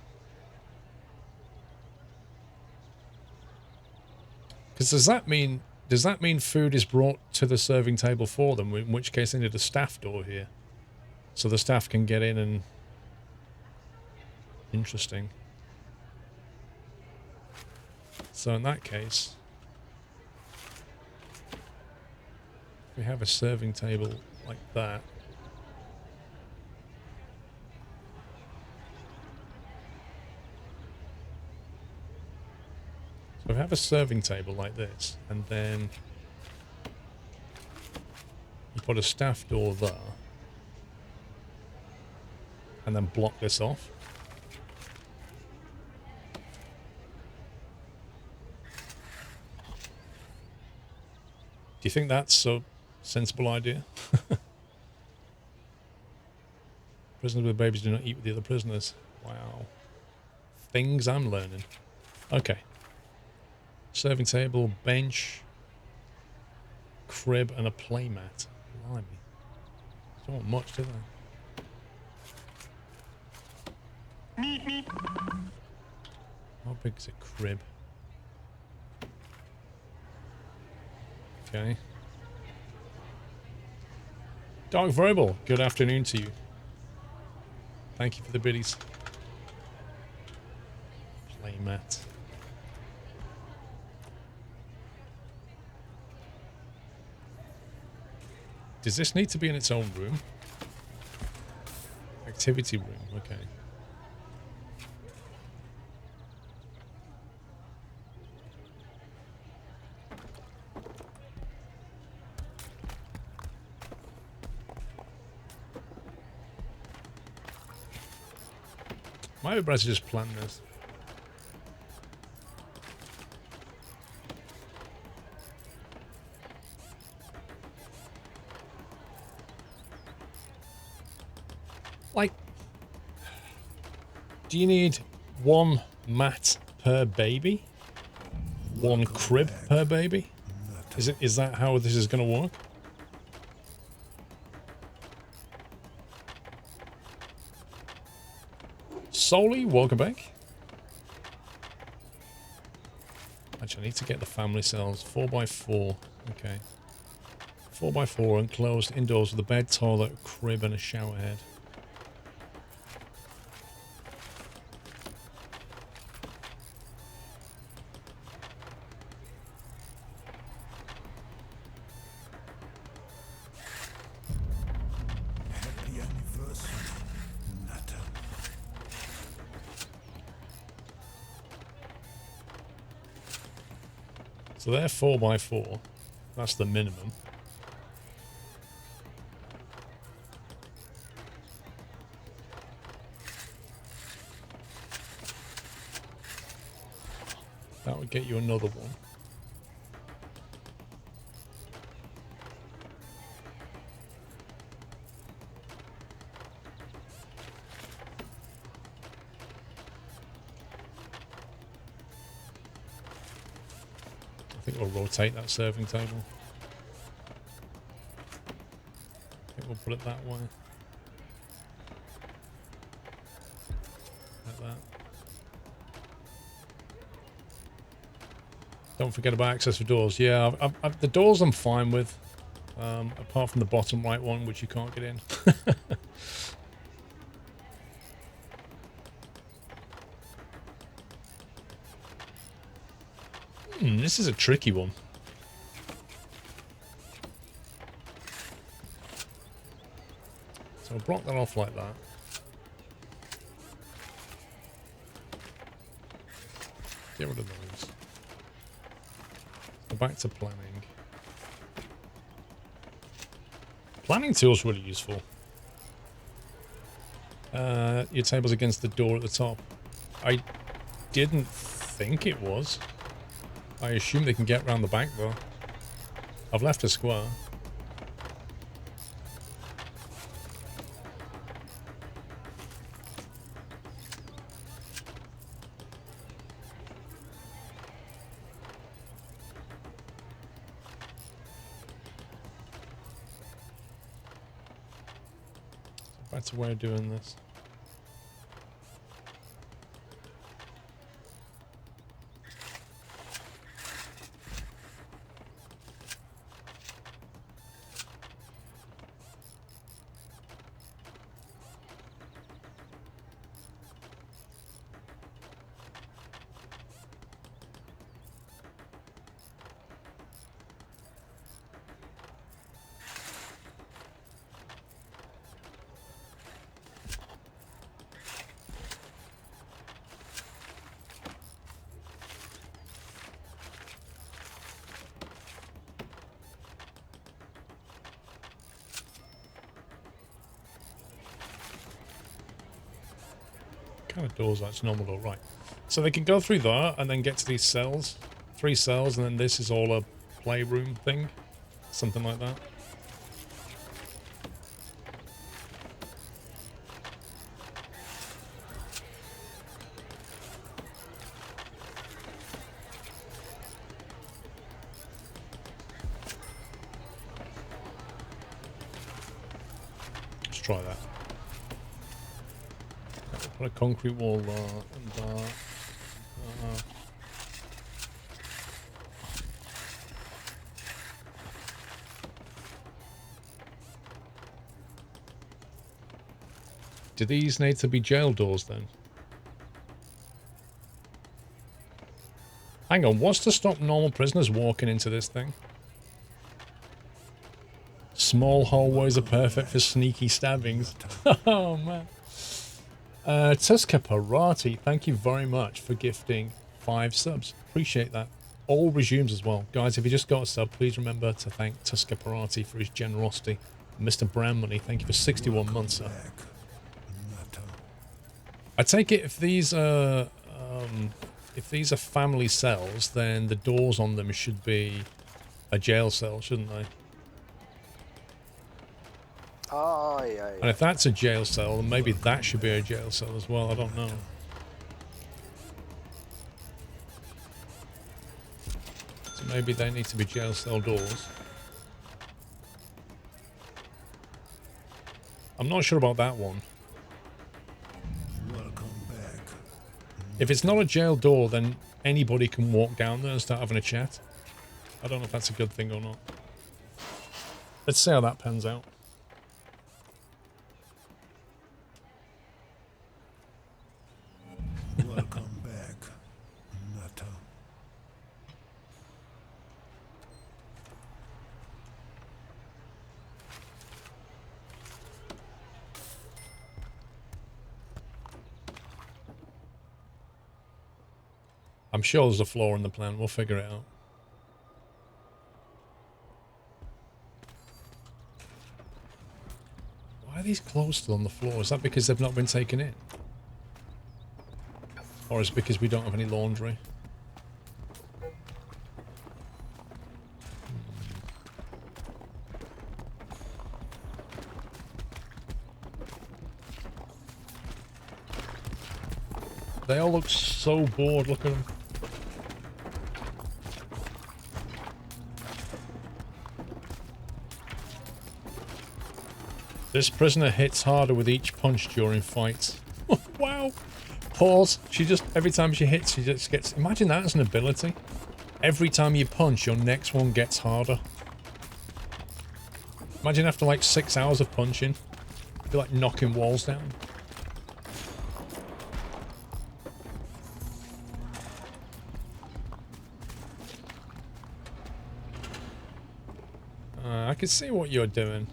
Because does that mean food is brought to the serving table for them? In which case they need a staff door here, so the staff can get in and... Interesting. So in that case, we have a serving table like that. So we have a serving table like this, and then you put a staff door there, and then block this off. you think that's a sensible idea? Prisoners with babies do not eat with the other prisoners. Wow. Things I'm learning. Okay. Serving table, bench, crib, and a playmat. Blimey. Don't want much, do they? How big is a crib? Okay. Dark Variable, good afternoon to you. Thank you for the biddies. Playmat. Does this need to be in its own room? Activity room, okay. Might be better to just plan this. Like, do you need one mat per baby? One crib per baby? Is that how this is going to work? Solly, welcome back. Actually, I need to get the family cells. 4x4. Okay. 4x4 enclosed indoors with a bed, toilet, crib, and a shower head. Happy anniversary, Nutter. So they're 4x4. That's the minimum. That would get you another one. I think we'll rotate that serving table. I think we'll put it that way. Like that. Don't forget about access for doors. Yeah, the doors I'm fine with. Apart from the bottom right one, which you can't get in. This is a tricky one. So I'll block that off like that. Get rid of those. So back to planning. Planning tool's really useful. Your table's against the door at the top. I didn't think it was. I assume they can get round the back though. I've left a square. That's a way of doing this. Kind of doors that's normal or right. So they can go through there and then get to these cells. 3 cells, and then this is all a playroom thing. something like that. Let's try that. Put a concrete wall there and that. Do these need to be jail doors then? Hang on, what's to stop normal prisoners walking into this thing? Small hallways are perfect for sneaky stabbings. Oh man. Tuska Parati, thank you very much for gifting 5 subs. Appreciate that. All resumes as well. Guys, if you just got a sub, please remember to thank Tuska Parati for his generosity. Mr. Brown Money, thank you for 61 months, sir. I take it if these are family cells, then the doors on them should be a jail cell, shouldn't they? Oh, yeah. And if that's a jail cell, then maybe that should be a jail cell as well. I don't know. So maybe they need to be jail cell doors. I'm not sure about that one. Welcome back. If it's not a jail door, then anybody can walk down there and start having a chat. I don't know if that's a good thing or not. Let's see how that pans out. Welcome back, Nutter. I'm sure there's a flaw in the plan. We'll figure it out. Why are these clothes still on the floor? Is that because they've not been taken in? Or is it because we don't have any laundry? They all look so bored. Look at them. This prisoner hits harder with each punch during fights. Wow. Pause. She just, every time she hits, she just gets... Imagine that as an ability. Every time you punch, your next one gets harder. Imagine after like 6 hours of punching, you're like knocking walls down. I can see what you're doing.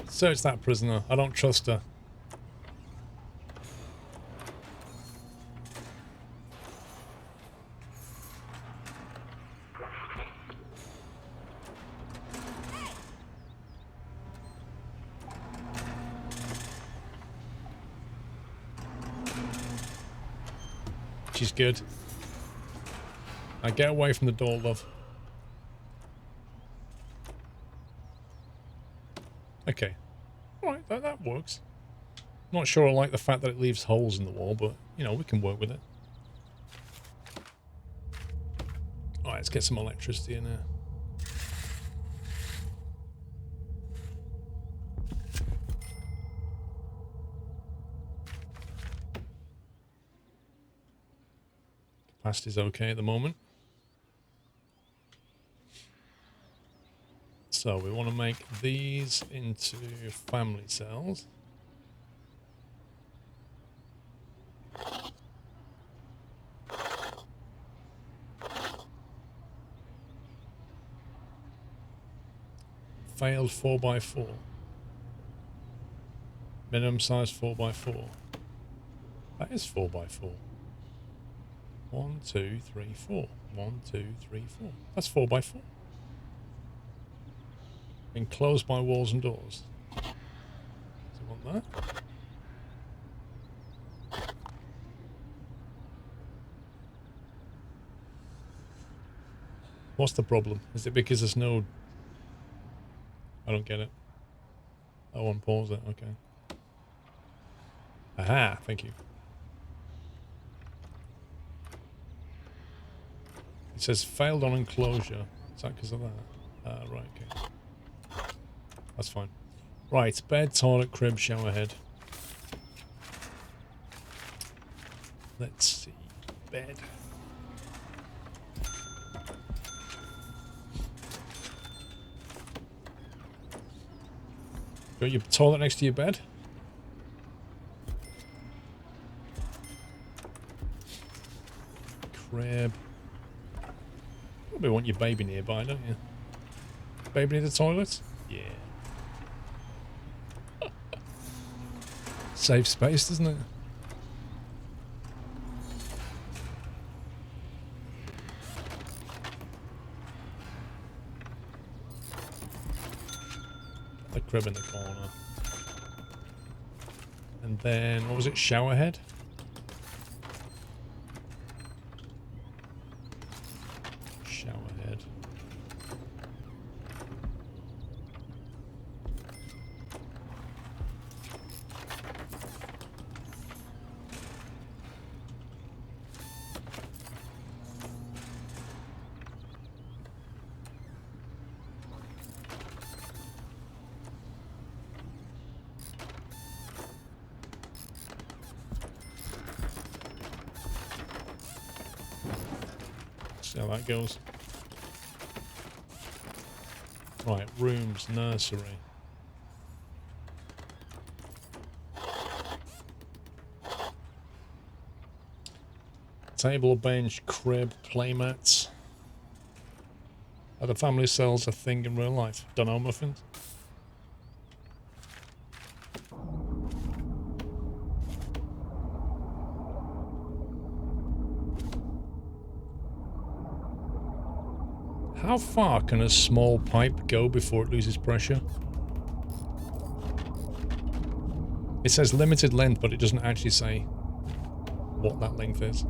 Search that prisoner. I don't trust her. She's good. Now get away from the door, love. Okay. Alright, that works. Not sure I like the fact that it leaves holes in the wall, but, you know, we can work with it. Alright, let's get some electricity in here. Capacity's okay at the moment. So we want to make these into family cells. Failed 4x4. Minimum size 4x4. That is 4x4. 1, 2, 3, 4. 1, 2, 3, 4. That's 4x4. Enclosed by walls and doors. Do you want that? What's the problem? Is it because there's no... I don't get it. Oh, unpause it. Okay. Aha, thank you. It says failed on enclosure. Is that because of that? Right, okay. That's fine. Right, bed, toilet, crib, shower head. Let's see. Bed. Got your toilet next to your bed? Crib. Probably want your baby nearby, don't you? Baby near the toilet? Yeah. Safe space, doesn't it? The crib in the corner. And then, what was it? Shower head? Shower head. See how that goes. Right, rooms, nursery. Table, bench, crib, playmats. Are the family cells a thing in real life? Don't know, muffins. How far can a small pipe go before it loses pressure? It says limited length, but it doesn't actually say what that length is.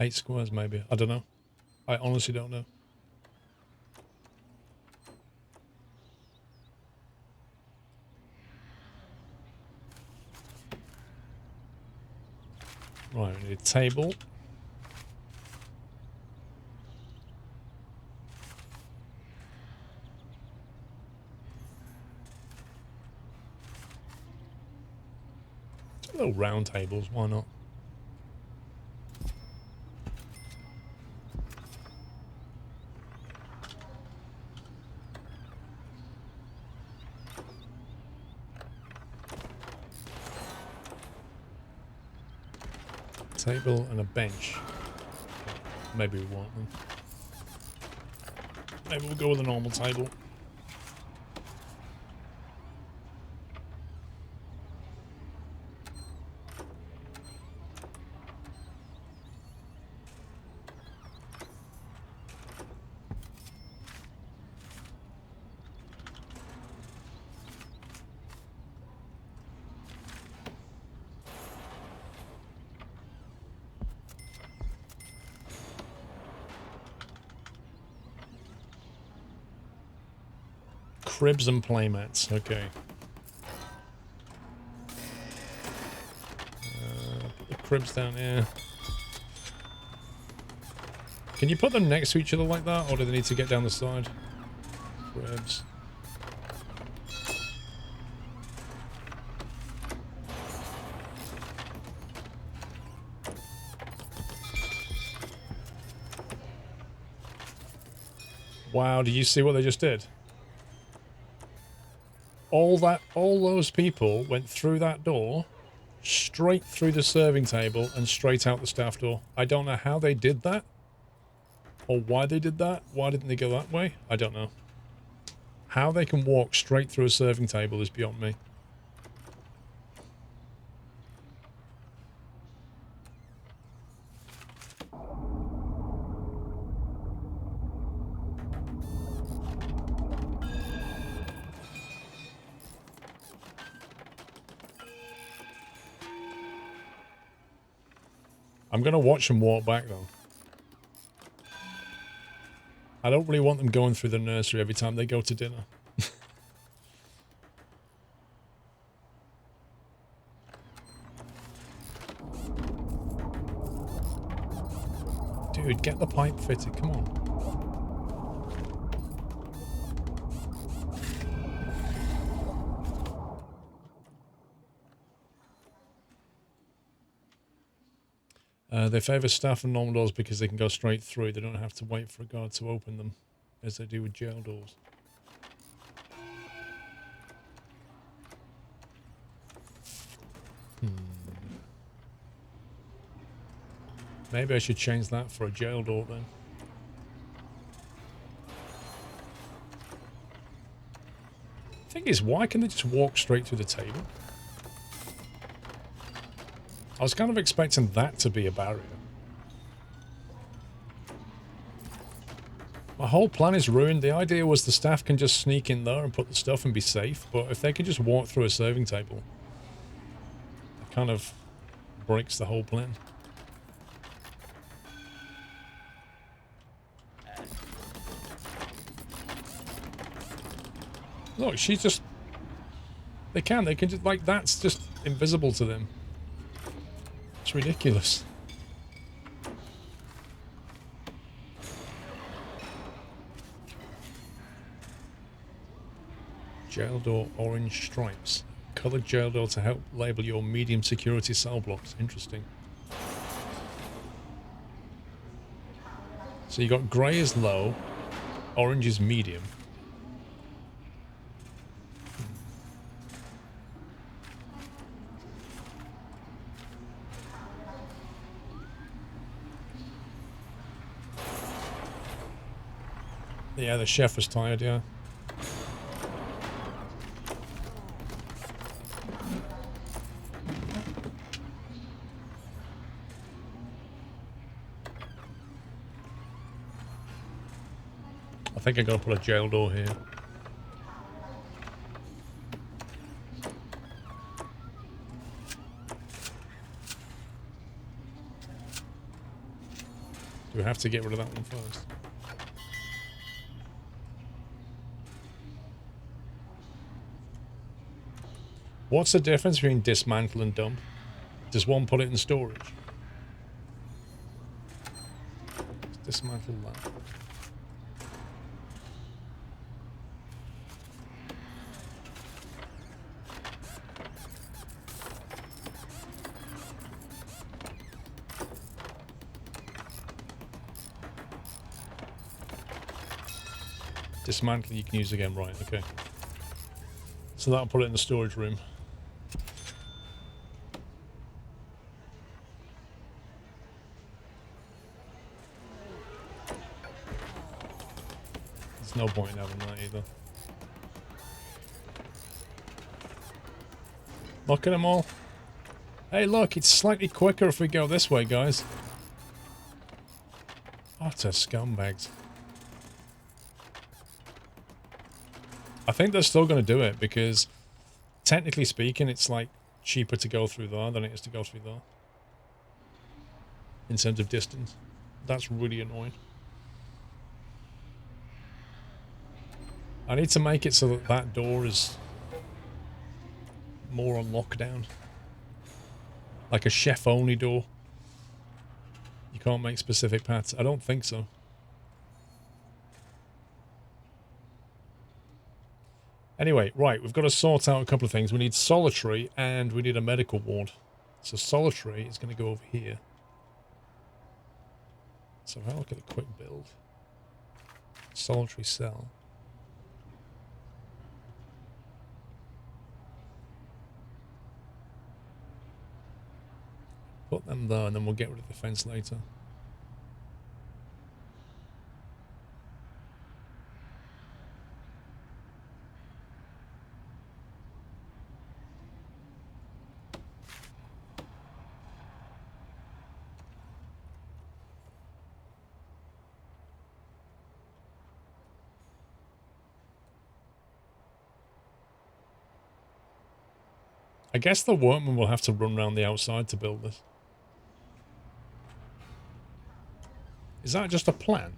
Eight squares, maybe. I don't know. I honestly don't know. Right, we need a table. Little round tables, why not? Table and a bench. Maybe we want them. Maybe we'll go with a normal table. Cribs and playmats, okay. Put the cribs down here. Can you put them next to each other like that, or do they need to get down the side? Cribs. Wow, did you see what they just did? All those people went through that door, straight through the serving table and straight out the staff door. I don't know how they did that. Or why they did that. Why didn't they go that way? I don't know. How they can walk straight through a serving table is beyond me. I'm going to watch them walk back, though. I don't really want them going through the nursery every time they go to dinner. Dude, get the pipe fitted. Come on. They favour staff and normal doors because they can go straight through. They don't have to wait for a guard to open them, as they do with jail doors. Maybe I should change that for a jail door then. Thing is, why can they just walk straight through the table? I was kind of expecting that to be a barrier. My whole plan is ruined. The idea was the staff can just sneak in there and put the stuff and be safe, but if they can just walk through a serving table, it kind of breaks the whole plan. Look, she's just... They can just, like, that's just invisible to them. It's ridiculous. Jail door orange stripes. Coloured jail door to help label your medium security cell blocks. Interesting. So you got grey is low, orange is medium. Yeah, the chef was tired, yeah. I think I gotta put a jail door here. Do we have to get rid of that one first? What's the difference between dismantle and dump? Does one put it in storage? Let's dismantle that. Dismantle you can use again, right, okay. So that'll put it in the storage room. There's no point in having that either. Look at them all. Hey look, it's slightly quicker if we go this way, guys. Utter scumbags. I think they're still going to do it because, technically speaking, it's like cheaper to go through there than it is to go through there. In terms of distance. That's really annoying. I need to make it so that that door is more on lockdown. Like a chef-only door. You can't make specific paths. I don't think so. Anyway, right, we've got to sort out a couple of things. We need solitary and we need a medical ward. So solitary is going to go over here. So if I look at the quick build. Solitary cell. Put them there and then we'll get rid of the fence later. I guess the workmen will have to run around the outside to build this. Is that just a plan?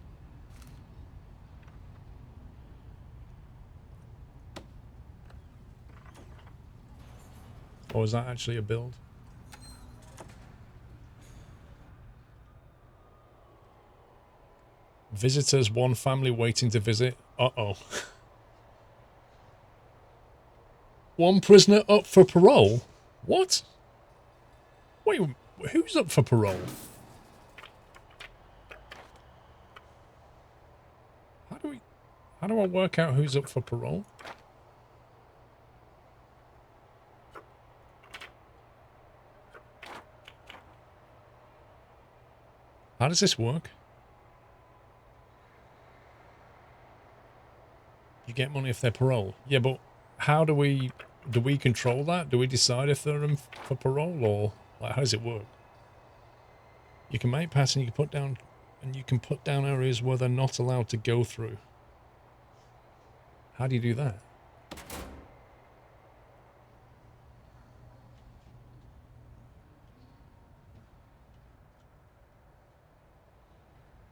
Or is that actually a build? Visitors, one family waiting to visit. Uh-oh. One prisoner up for parole? What? Wait, who's up for parole? How do I work out who's up for parole? How does this work? You get money if they're parole. Yeah, but how do we control that? Do we decide if they're in for parole, or like how does it work? You can make pass and you can put down areas where they're not allowed to go through. How do you do that?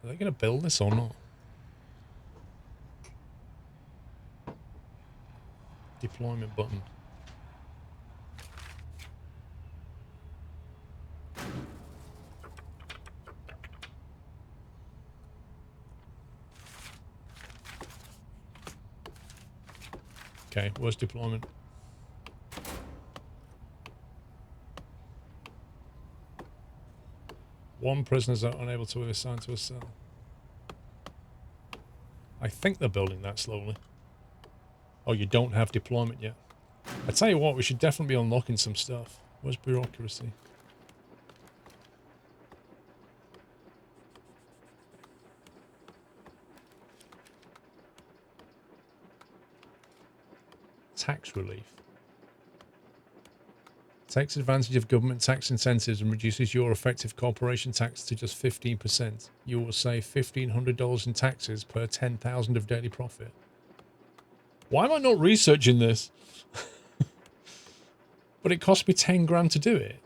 Are they going to build this or not? Deployment button. Okay, where's deployment? One prisoners are unable to be assigned to a cell. I think they're building that slowly. Oh, you don't have deployment yet. I tell you what, we should definitely be unlocking some stuff. Where's bureaucracy? Tax relief. Takes advantage of government tax incentives and reduces your effective corporation tax to just 15%. You will save $1,500 in taxes per 10,000 of daily profit. Why am I not researching this? But it cost me 10 grand to do it.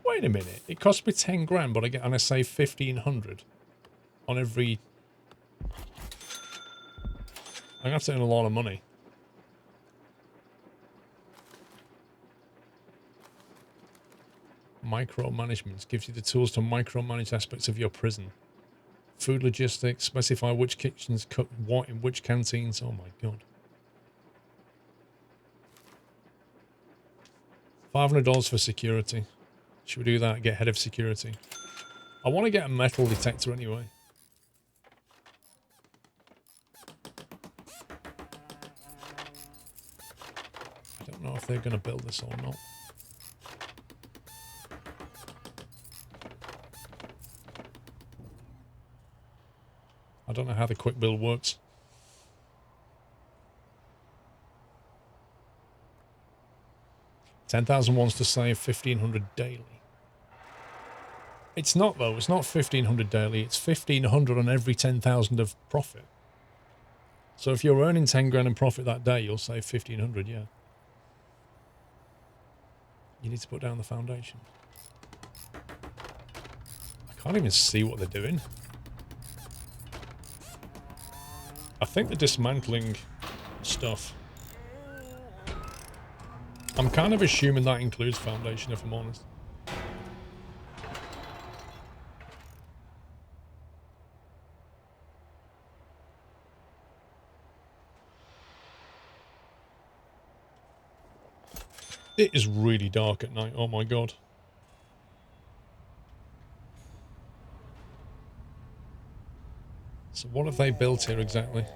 Wait a minute. It cost me 10 grand, but I save 1,500 on every. I'm gonna have to earn a lot of money. Micromanagement gives you the tools to micromanage aspects of your prison. Food logistics, specify which kitchens cook what in which canteens. Oh my god. $500 for security. Should we do that? Get head of security. I want to get a metal detector anyway. I don't know if they're going to build this or not. I don't know how the quick build works. $10,000 wants to save 1,500 daily. It's not though. It's not 1,500 daily. It's 1,500 on every 10,000 of profit. So if you're earning 10 grand in profit that day, you'll save 1,500. Yeah. You need to put down the foundation. I can't even see what they're doing. I think they're dismantling stuff. I'm kind of assuming that includes foundation, if I'm honest. It is really dark at night. Oh my god. So what have they built here exactly?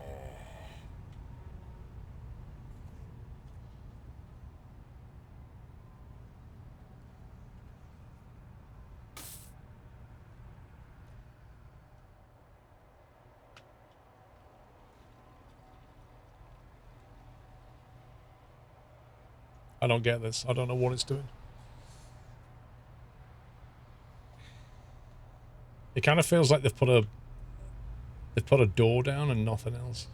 I don't get this. I don't know what it's doing. It kind of feels like they've put a door down and nothing else.